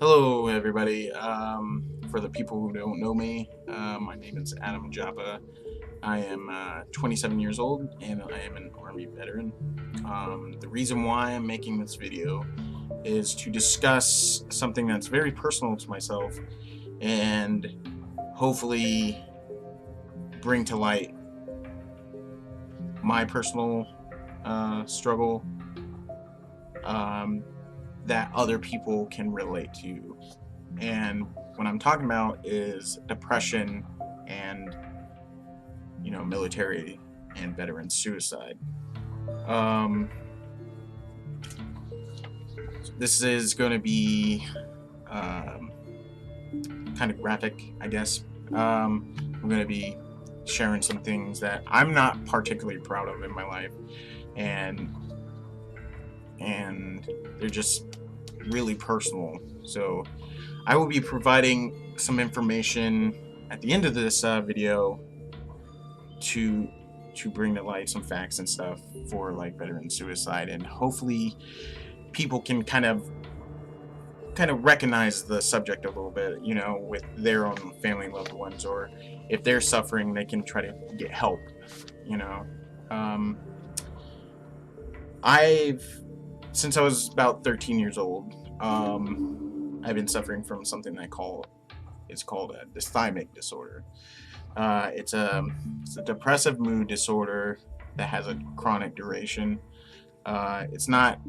Hello, everybody. For the people who don't know me, my name is Adam Japa. I am 27 years old and I am an Army veteran. The reason why I'm making this video is to discuss something that's very personal to myself and hopefully bring to light my personal struggle um, that other people can relate to. And what I'm talking about is depression and, military and veteran suicide. Um, this is going to be kind of graphic, I guess. I'm going to be sharing some things that I'm not particularly proud of in my life, and they're just really personal. So I will be providing some information at the end of this video to bring to light some facts and stuff for like veteran suicide, and hopefully people can kind of recognize the subject a little bit, with their own family loved ones, or if they're suffering, they can try to get help. You know, um, I've since I was about 13 years old, I've been suffering from something it's called a dysthymic disorder. It's a depressive mood disorder that has a chronic duration. It's not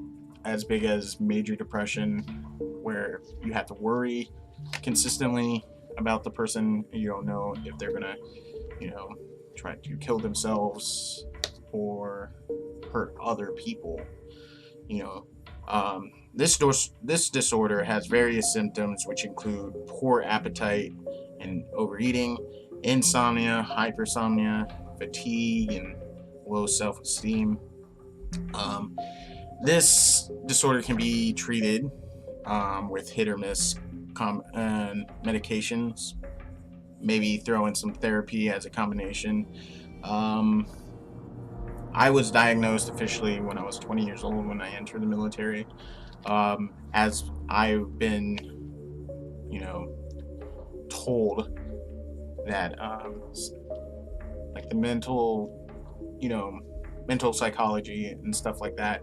as big as major depression, where you have to worry consistently about the person. You don't know if they're gonna, try to kill themselves or hurt other people. You know, this disorder has various symptoms, which include poor appetite and overeating, insomnia, hypersomnia, fatigue, and low self-esteem. This disorder can be treated with hit or miss medications, maybe throw in some therapy as a combination. Um, I was diagnosed officially when I was 20 years old when I entered the military. As I've been, told that like the mental psychology and stuff like that,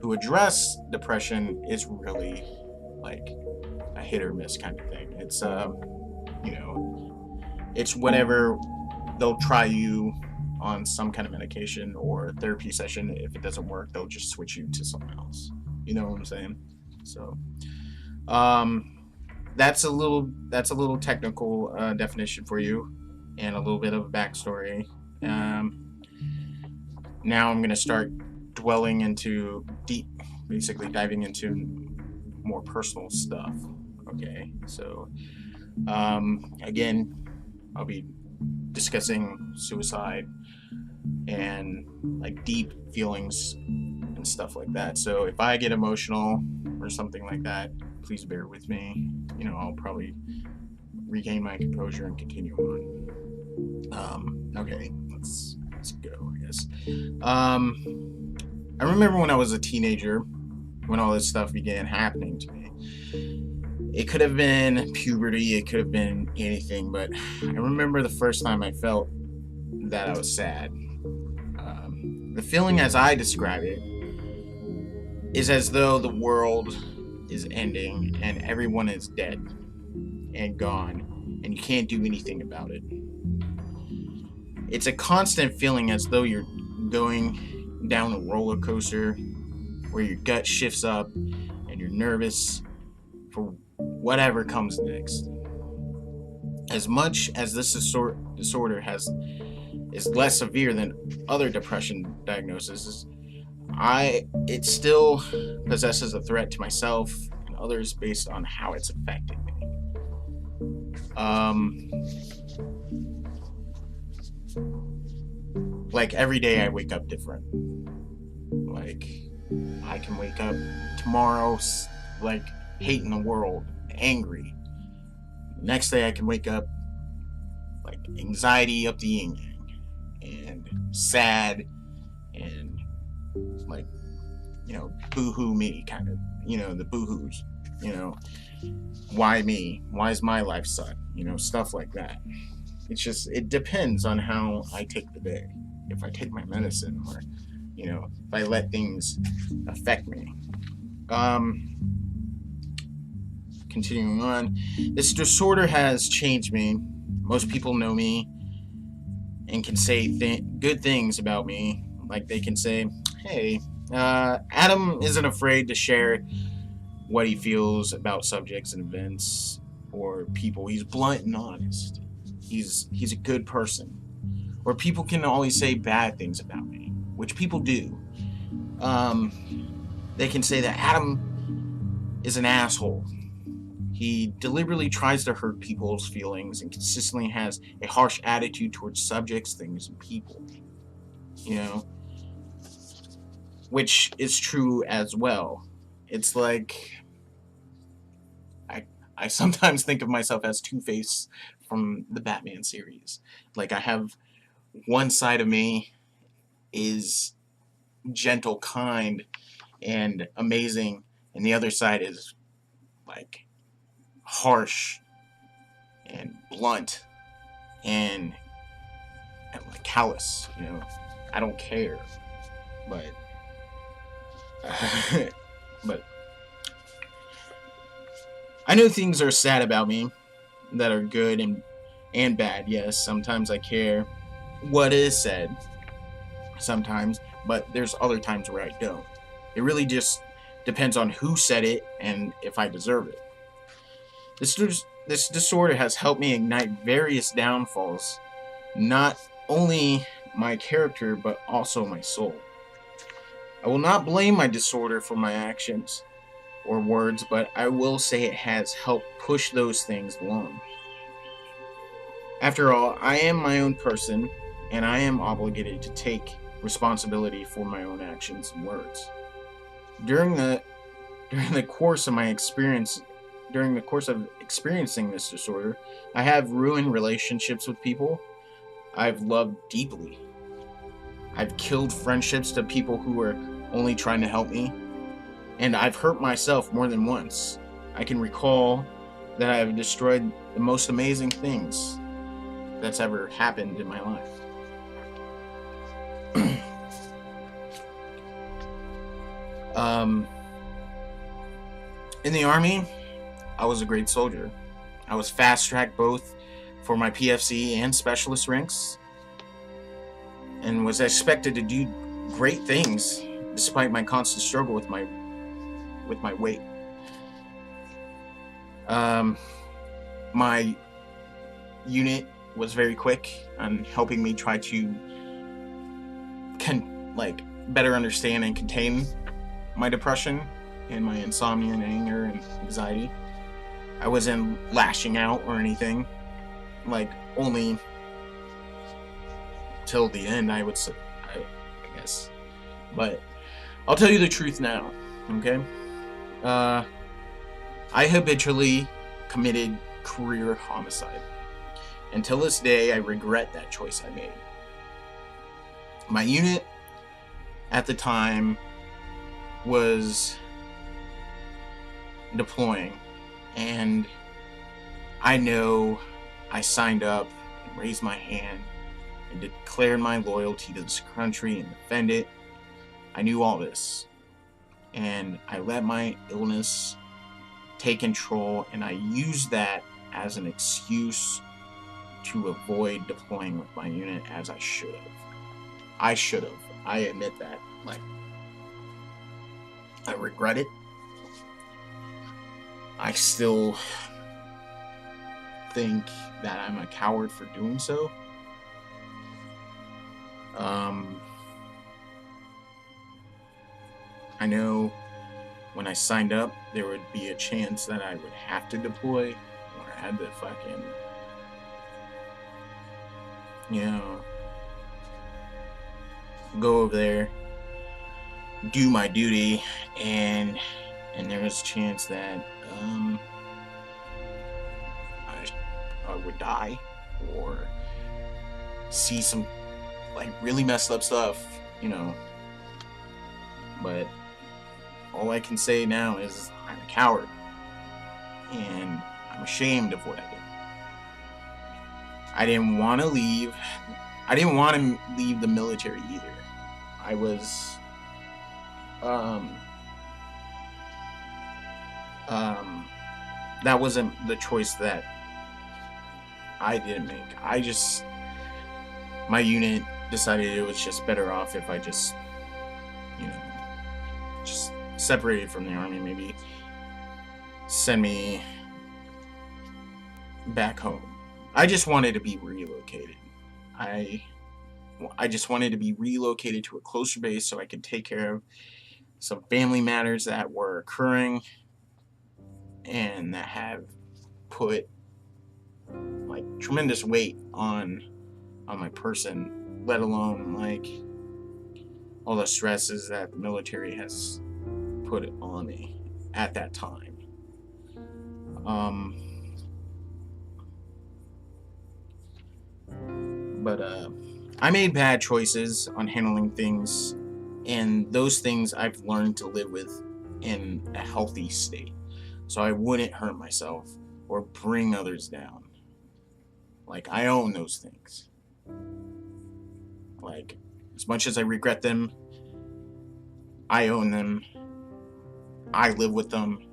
who address depression, is really like a hit or miss kind of thing. It's whenever they'll try you on some kind of medication or therapy session. If it doesn't work, they'll just switch you to someone else. You know what I'm saying? So, that's a little technical definition for you, and a little bit of a backstory. Now I'm gonna start dwelling into basically diving into more personal stuff. Okay, so again, I'll be discussing suicide and like deep feelings and stuff like that. So if I get emotional or something like that, please bear with me. I'll probably regain my composure and continue on. Okay, let's go, I guess. I remember when I was a teenager, when all this stuff began happening to me. It could have been puberty, it could have been anything, but I remember the first time I felt that I was sad. The feeling, as I describe it, is as though the world is ending and everyone is dead and gone, and you can't do anything about it. It's a constant feeling as though you're going down a roller coaster where your gut shifts up and you're nervous for whatever comes next. As much as this disorder is less severe than other depression diagnoses, it still possesses a threat to myself and others based on how it's affecting me. Like every day I wake up different. Like I can wake up tomorrow like hating the world, angry. Next day I can wake up like anxiety up the yin yang, and sad, and like, boo-hoo me kind of, the boo-hoos. You know, why me? Why is my life suck? You know, stuff like that. It depends on how I take the day. If I take my medicine, or, if I let things affect me. Um, Continuing on, this disorder has changed me. Most people know me and can say good things about me. Like they can say, hey, Adam isn't afraid to share what he feels about subjects and events or people. He's blunt and honest. He's a good person. Or people can always say bad things about me, which people do. They can say that Adam is an asshole. He deliberately tries to hurt people's feelings and consistently has a harsh attitude towards subjects, things, and people. You know, which is true as well. It's like I sometimes think of myself as Two-Face from the Batman series. Like I have one side of me is gentle, kind, and amazing, and the other side is like harsh and blunt and like callous. I don't care, but but I know things are sad about me that are good and bad. Yes, sometimes I care what is said, sometimes, but there's other times where I don't. It really just depends on who said it and if I deserve it. This disorder has helped me ignite various downfalls, not only my character, but also my soul. I will not blame my disorder for my actions or words, but I will say it has helped push those things along. After all, I am my own person, and I am obligated to take responsibility for my own actions and words. During the course of experiencing this disorder, I have ruined relationships with people I've loved deeply. I've killed friendships to people who were only trying to help me, and I've hurt myself more than once. I can recall that I have destroyed the most amazing things that's ever happened in my life. In the Army, I was a great soldier. I was fast-tracked both for my PFC and specialist ranks, and was expected to do great things despite my constant struggle with my weight. My unit was very quick on helping me try to better understand and contain my depression and my insomnia and anger and anxiety. I wasn't lashing out or anything, only till the end, I guess. But I'll tell you the truth now, okay? I habitually committed career homicide. Until this day, I regret that choice I made. My unit at the time was deploying, and I know I signed up and raised my hand and declared my loyalty to this country and defend it. I knew all this, and I let my illness take control, and I used that as an excuse to avoid deploying with my unit as I should have. I admit that. I regret it. I still think that I'm a coward for doing so. I know when I signed up, there would be a chance that I would have to deploy, or I had to fucking, go over there, do my duty, and there was a chance that I would die or see some really messed up stuff, But all I can say now is I'm a coward. and I'm ashamed of what I did. I didn't want to leave. I didn't want to leave the military either. I was, um, um, that wasn't the choice that I didn't make. My unit decided it was just better off if I just, you know, just separated from the army, maybe send me back home. I just wanted to be relocated. I I just wanted to be relocated to a closer base so I could take care of some family matters that were occurring and that have put like tremendous weight on my person, let alone like all the stresses that the military has put on me at that time. Um, but I made bad choices on handling things, and those things I've learned to live with in a healthy state, so I wouldn't hurt myself or bring others down. Like, I own those things. Like, as much as I regret them, I own them. I live with them,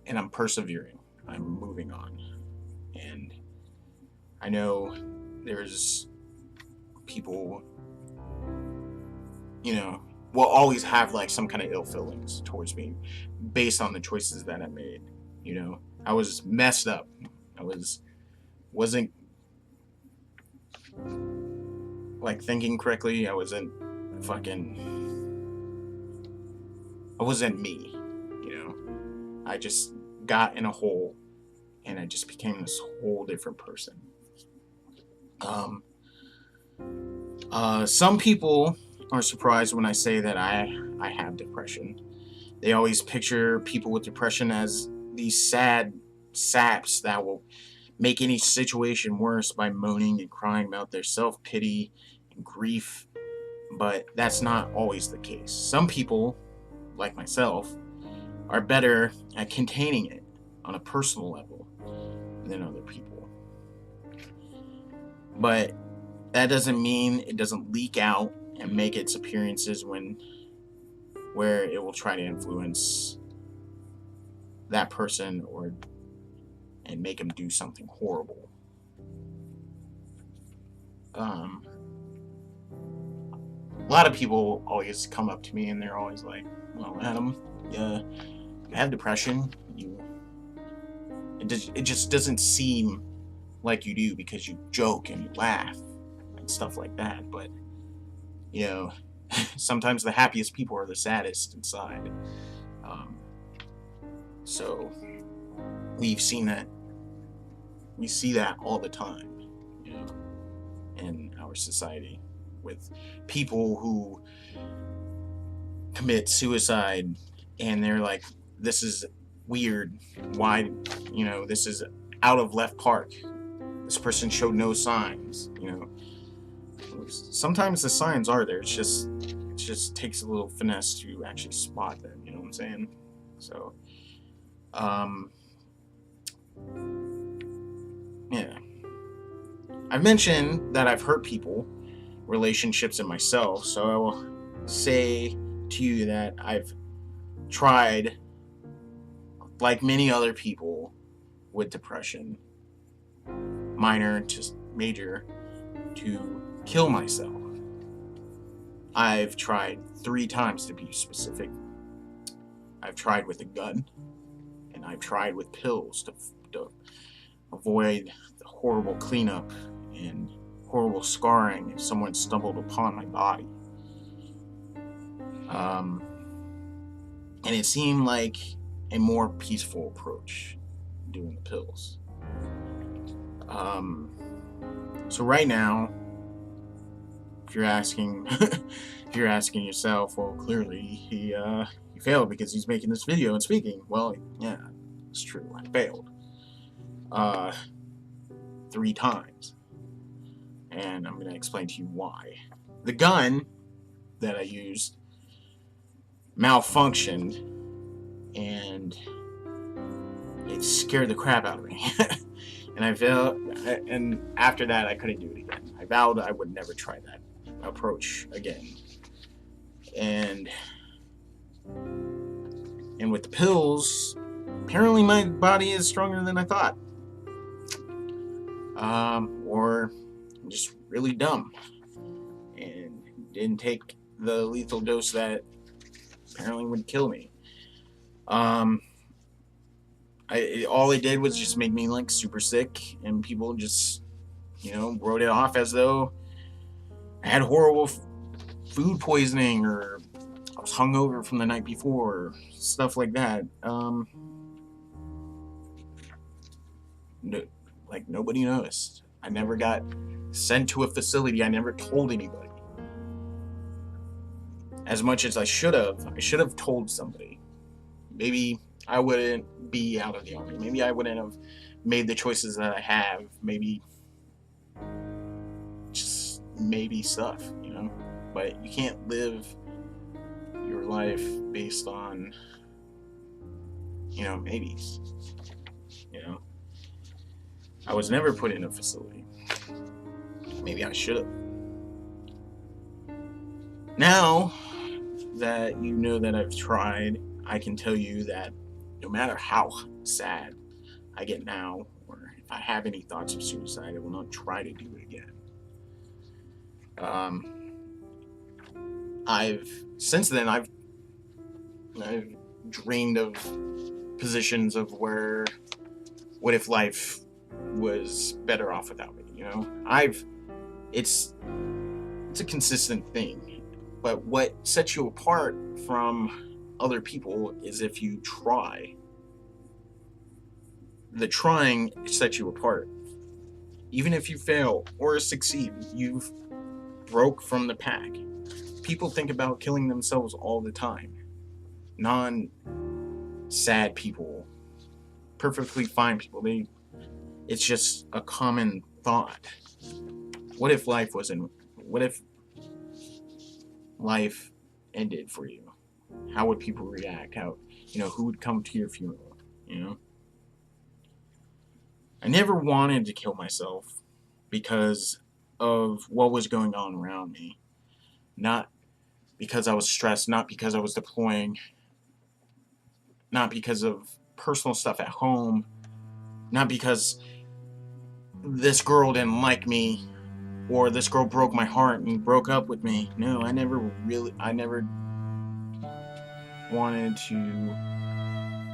and I'm persevering. I'm moving on. And I know there's people, will always have like some kind of ill feelings towards me based on the choices that I made. I was messed up. Wasn't like thinking correctly. I wasn't me. I just got in a hole and I just became this whole different person. Some people are surprised when I say that I have depression. They always picture people with depression as these sad saps that will make any situation worse by moaning and crying about their self-pity and grief, but that's not always the case. Some people, like myself, are better at containing it on a personal level than other people. But that doesn't mean it doesn't leak out and make its appearances where it will try to influence that person and make them do something horrible. A lot of people always come up to me and they're always like, "Well, Adam, you have depression. It just doesn't seem like you do because you joke and you laugh and stuff like that. But sometimes the happiest people are the saddest inside. So we've seen that. We see that all the time, in our society with people who commit suicide and they're like, this is weird. Why, this is out of left park. This person showed no signs, Sometimes the signs are there. It just takes a little finesse to actually spot them, you know what I'm saying? So, yeah. I've mentioned that I've hurt people, relationships, and myself, so I will say to you that I've tried, like many other people with depression, minor to major, to kill myself. I've tried 3 times, to be specific. I've tried with a gun, and I've tried with pills to avoid the horrible cleanup and horrible scarring if someone stumbled upon my body. And it seemed like a more peaceful approach doing the pills. So right now, if you're asking yourself, well, clearly he failed because he's making this video and speaking. Well, yeah, it's true. I failed 3 times, and I'm going to explain to you why. The gun that I used malfunctioned, and it scared the crap out of me. And I felt, and after that, I couldn't do it again. I vowed I would never try that approach again. And with the pills, apparently my body is stronger than I thought. Or I'm just really dumb and didn't take the lethal dose that apparently would kill me. All it did was just make me like super sick, and people just, wrote it off as though I had horrible food poisoning, or I was hungover from the night before, or stuff like that. Like nobody noticed. I never got sent to a facility. I never told anybody. As much as I should have told somebody. Maybe I wouldn't be out of the army. Maybe I wouldn't have made the choices that I have. Maybe just maybe stuff, But you can't live your life based on, maybes. I was never put in a facility. Maybe I should have. Now that you know that I've tried, I can tell you that no matter how sad I get now, or if I have any thoughts of suicide, I will not try to do it again. Since then I've dreamed of positions of where, what if life was better off without me, It's a consistent thing, but what sets you apart from other people is if you try. The trying sets you apart. Even if you fail or succeed, you've broke from the pack. People think about killing themselves all the time. Non-sad people, perfectly fine people, it's just a common thought. What if life ended for you? How would people react? Who would come to your funeral? I never wanted to kill myself because of what was going on around me. Not because I was stressed, not because I was deploying, not because of personal stuff at home, not because this girl didn't like me, or this girl broke my heart and broke up with me. No, I never wanted to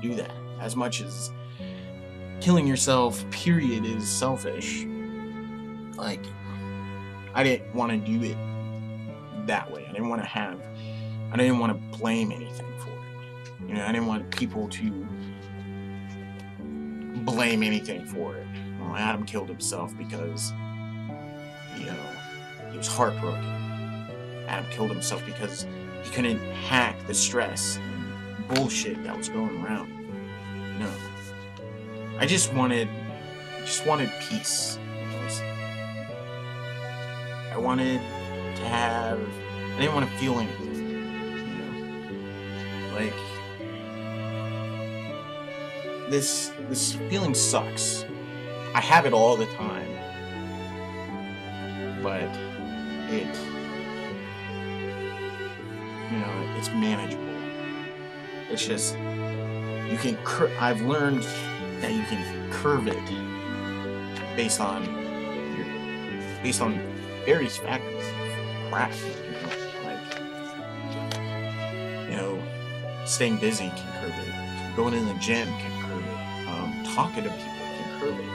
do that. As much as killing yourself, period, is selfish, like, I didn't want to do it that way. I didn't want to blame anything for it. I didn't want people to blame anything for it. Well, Adam killed himself because, he was heartbroken. Adam killed himself because he couldn't hack the stress and bullshit that was going around. No. I just wanted peace. I didn't want to feel anything. Like, this feeling sucks. I have it all the time. But it's manageable. It's just, I've learned that you can curve it based on various factors. Crap, staying busy can curve it. Going to the gym can curve it. Talking to people can curve it.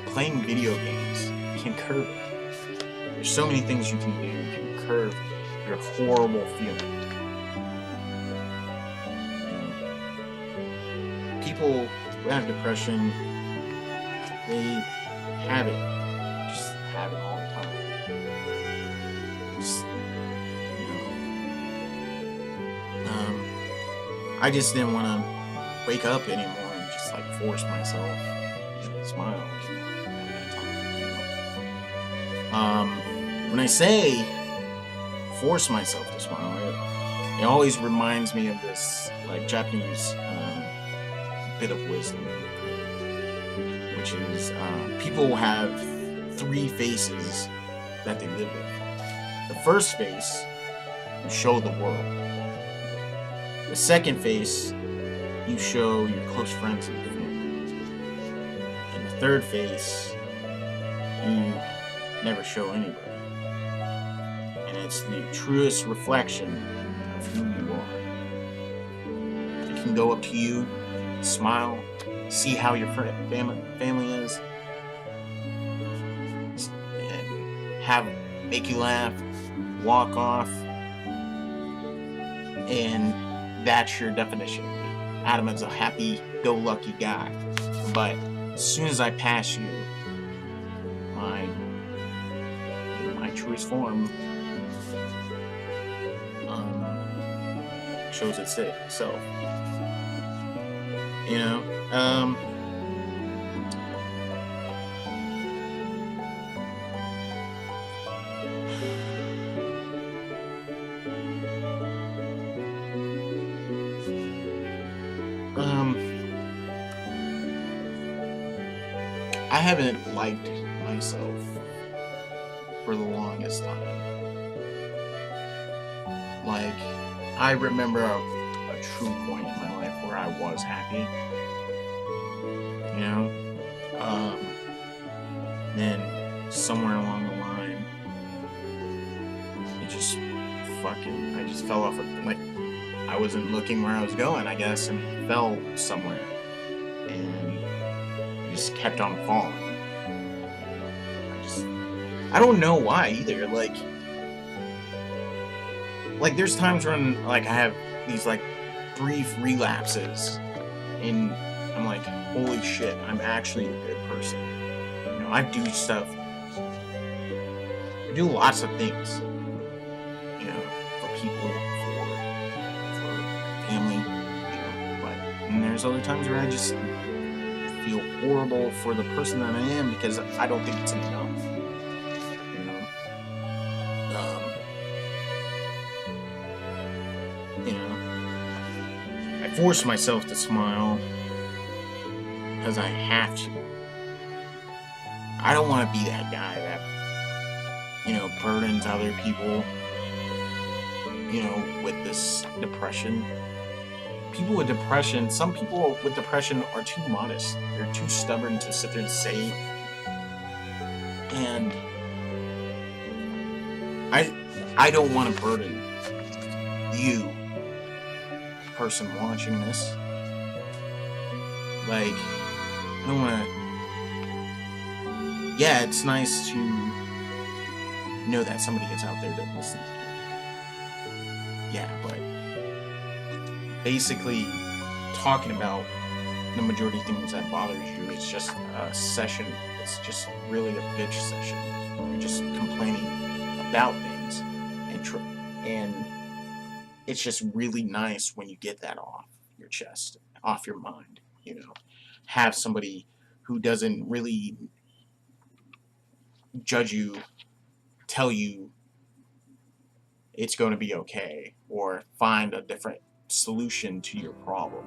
Playing video games can curve it. There's so many things you can do to curve your horrible feeling. People who have depression, they have it. Just have it all the time. I just didn't want to wake up anymore and just like force myself to smile at time. When I say force myself to smile, it always reminds me of this like Japanese bit of wisdom, which is people have three faces that they live with. The first face, you show the world. The second face, you show your close friends and your family. And the third face, you never show anybody. And it's the truest reflection of who you are. It can go up to you, smile, see how your family is, and make you laugh, walk off, and that's your definition. Adam is a happy-go-lucky guy, but as soon as I pass you, my truest form shows itself. You know, I haven't liked myself for the longest time. Like, I remember a true point in my life where I was happy. You know? Then somewhere along the line, it just I just fell off. Like, I wasn't looking where I was going, I guess, and fell somewhere. And just kept on falling. I don't know why either. Like there's times when like I have these like brief relapses, and I'm like, holy shit, I'm actually a good person. You know, I do stuff. I do lots of things. You know, for people, for family. You know, but and there's other times where I just feel horrible for the person that I am because I don't think it's enough. You know, I force myself to smile because I have to. I don't want to be that guy that, you know, burdens other people, you know, with this depression. People with depression, some people with depression are too modest. They're too stubborn to sit there and say it. And I don't want to burden you, person watching this. Like, I don't want to. Yeah, it's nice to know that somebody is out there that listens to you. Yeah, but basically talking about the majority of things that bothers you, it's just a session. It's just really a bitch session. You're just complaining about things, and it's just really nice when you get that off your chest, off your mind. You know, have somebody who doesn't really judge you, tell you it's going to be okay, or find a different solution to your problem,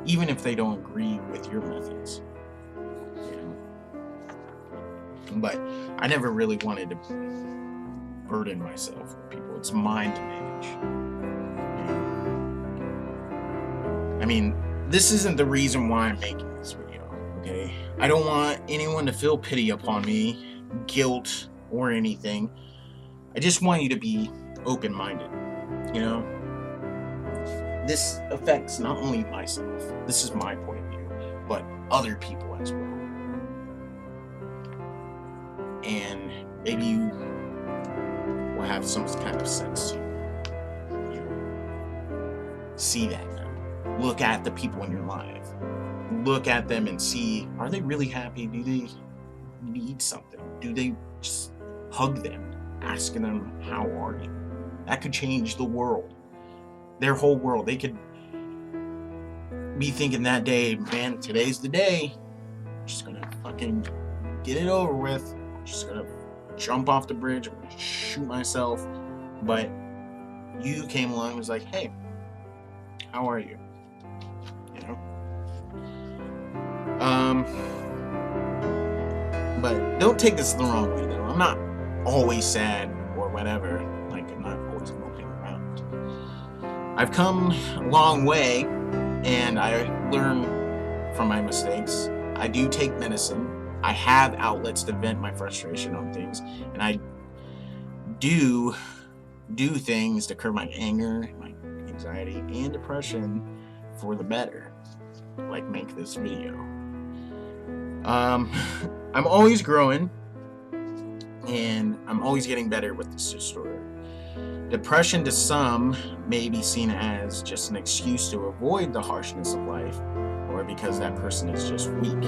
even if they don't agree with your methods. You know? But I never really wanted to burden myself with people. It's mine to manage. You know? I mean, this isn't the reason why I'm making this video, okay? I don't want anyone to feel pity upon me, guilt, or anything. I just want you to be open-minded, you know? This affects not only myself, this is my point of view, but other people as well. And maybe you will have some kind of sense to you. See that now. Look at the people in your life. Look at them and see, are they really happy? Do they need something? Do they just hug them, asking them, how are you? That could change the world. Their whole world. They could be thinking that day, man, today's the day. I'm just gonna fucking get it over with. I'm just gonna jump off the bridge. I'm gonna shoot myself. But you came along and was like, hey, how are you? You know? Um, but don't take this the wrong way, though. I'm not always sad or whatever. Like, I'm not always moping around. I've come a long way, and I learn from my mistakes. I do take medicine. I have outlets to vent my frustration on things, and I do things to curb my anger, my anxiety, and depression for the better, like make this video. I'm always growing, and I'm always getting better with this disorder. Depression to some may be seen as just an excuse to avoid the harshness of life, or because that person is just weak.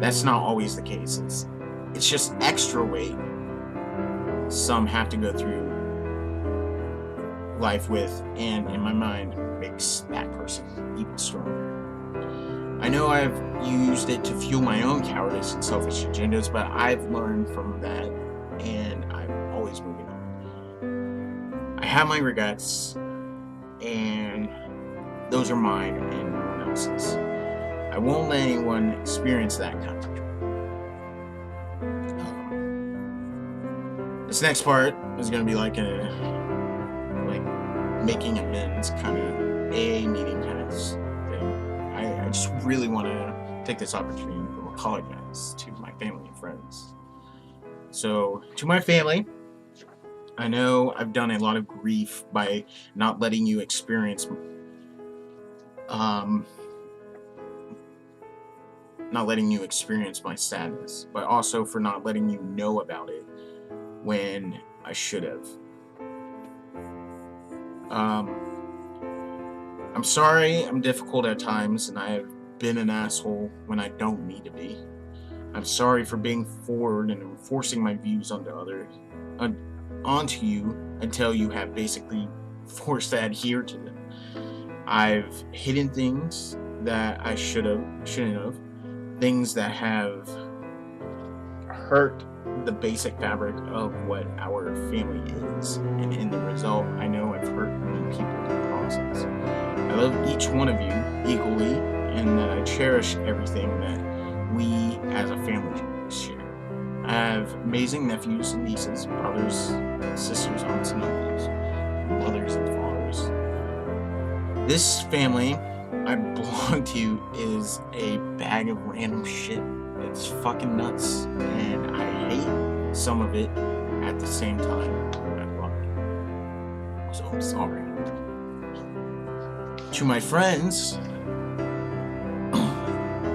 That's not always the case. It's just extra weight some have to go through life with, and in my mind makes that person even stronger. I know I've used it to fuel my own cowardice and selfish agendas, but I've learned from that, and I'm always moving on. I have my regrets, and those are mine and no one else's. I won't let anyone experience that kind of joy. This next part is going to be like making amends kind of AA meeting kind of thing. I just really want to take this opportunity to apologize to my family and friends. So, to my family, I know I've done a lot of grief by not letting you experience my sadness, but also for not letting you know about it when I should have. I'm sorry I'm difficult at times, and I have been an asshole when I don't need to be. I'm sorry for being forward and enforcing my views onto you until you have basically forced to adhere to them. I've hidden things that I shouldn't have, things that have hurt the basic fabric of what our family is, and in the result, I know I've hurt many people in the process. I love each one of you equally, and that I cherish everything that we as a family share. I have amazing nephews and nieces, brothers, sisters, aunts and uncles, mothers and fathers. This family I belong to is a bag of random shit. It's fucking nuts, and I hate some of it at the same time. I love it. So I'm sorry. To my friends,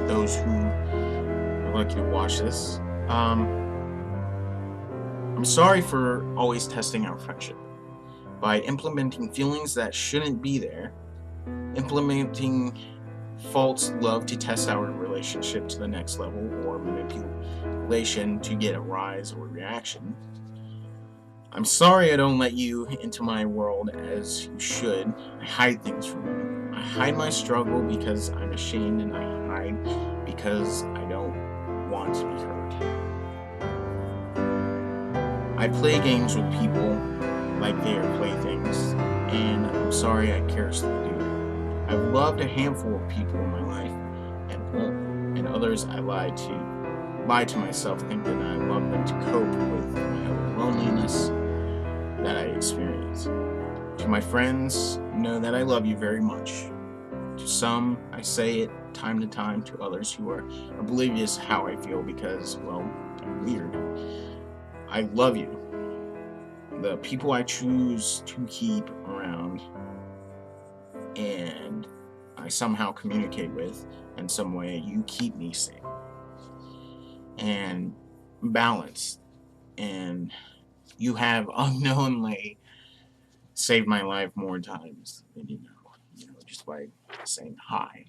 those who are lucky to watch this, I'm sorry for always testing our friendship by implementing feelings that shouldn't be there, implementing false love to test our relationship to the next level, or manipulation to get a rise or reaction. I'm sorry I don't let you into my world as you should. I hide things from you. I hide my struggle because I'm ashamed, and I hide because I don't want to be hurt. I play games with people like they are playthings, and I'm sorry I carelessly do that. I've loved a handful of people in my life, and others I lied to myself, thinking I love them to cope with my own loneliness that I experience. To my friends, know that I love you very much. To some, I say it time to time. To others who are oblivious how I feel because, well, I'm weird. I love you. The people I choose to keep around and I somehow communicate with in some way, you keep me sane and balanced, and you have unknowingly saved my life more times than you know, just by saying hi,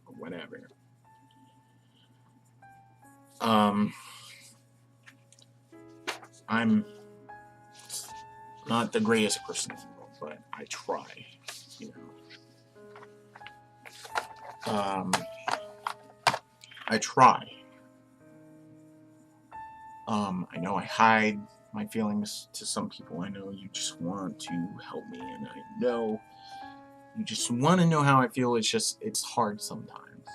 or whatever. I'm not the greatest person in the world, but I try, I try. I know I hide my feelings to some people. I know you just want to help me, and I know you just want to know how I feel. It's hard sometimes.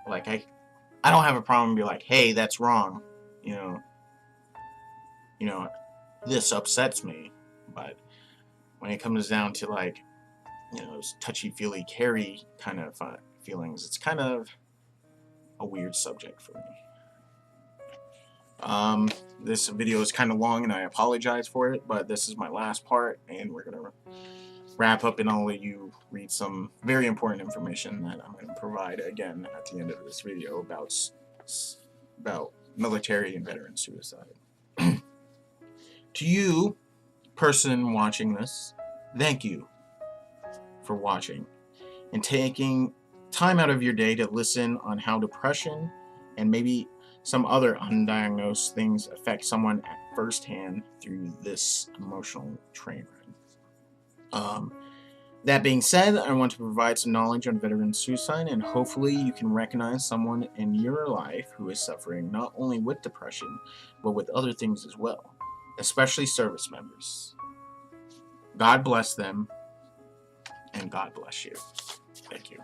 Like, I don't have a problem be like, hey, that's wrong. You know, you know, this upsets me. But when it comes down to like, those touchy-feely, carry kind of feelings, it's kind of a weird subject for me. This video is kind of long and I apologize for it, but this is my last part and we're going to wrap up and I'll let you read some very important information that I'm going to provide again at the end of this video about military and veteran suicide. To you, person watching this, thank you for watching and taking time out of your day to listen on how depression and maybe some other undiagnosed things affect someone at firsthand through this emotional train ride. That being said, I want to provide some knowledge on veteran suicide, and hopefully you can recognize someone in your life who is suffering not only with depression, but with other things as well, especially service members. God bless them, and God bless you. Thank you.